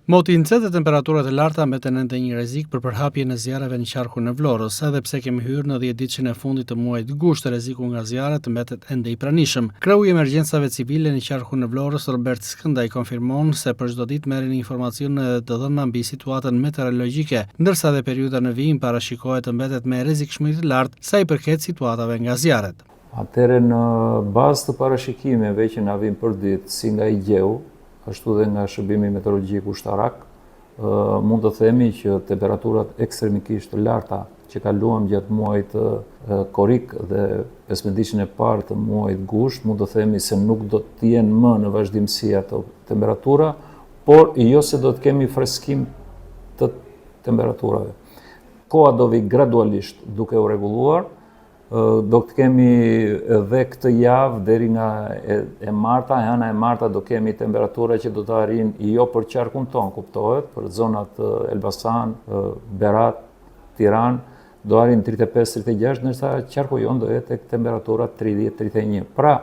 Moti i nxehtë dhe temperaturat e larta mbeten ende një rrezik për përhapje në zjarreve në qarkun e Vlorës, edhe pse kemi hyrë në 10 ditëshin e fundit të muajit gusht, rreziku nga zjarret mbetet ende i pranishëm. Kreu i emergjencave civile në qarkun e Vlorës, Robert Skëndaj, konfirmon se për çdo ditë merren informacione të dhëna mbi situatën meteorologjike, ndërsa edhe periudha në vijim parashikohet të mbetet me rrezikshmëri të lartë sa i përket situatave nga zjarret. Atëherë në bazë të parashikimeve që na vijnë për ditë si nga IGEU, ashtu dhe nga Shërbimi Meteorologjik Ushtarak, mund të themi që temperaturat ekstremikisht të larta që kaluam gjatë muajit korrik dhe 15 e parë të muajit gusht, mund të themi se nuk do të jenë më në vazhdimsi ato temperatura, por jo se do të kemi freskim të temperaturave. Koha do vi gradualisht duke u rregulluar. Do të kemi edhe këtë javë deri nga e marta, ana e marta do kemi temperatura që do të arrijnë jo për qarkun ton, kuptohet, për zonat Elbasan, Berat, Tiranë, do arrijnë 35-36, ndërsa qarku jon do jetë tek temperatura 30-31. Pra,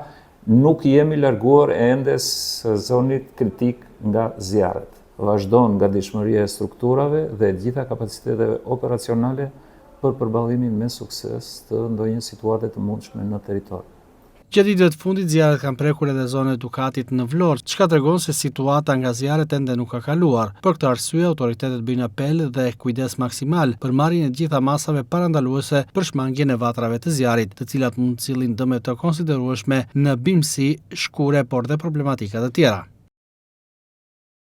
nuk jemi larguar ende sezonit kritik nga zjarret. Vazhdon gatishmëria e strukturave dhe gjitha kapaciteteve operacionale për përballimin me sukses të ndonjë situate të mundshme në territor. Gjatë ditëve të fundit zjarret kanë prekur edhe zonën e Dukatit në Vlorë, çka tregon se situata nga zjarret ende nuk ka kaluar. Për këtë arsye, autoritetet bëjnë apel dhe kujdes maksimal për marrjen e gjitha masave parandaluese për shmangjen e vatrave të zjarrit, të cilat mund të sillin dëme të konsiderueshme në bimësi, shkure, por dhe problematika të tjera.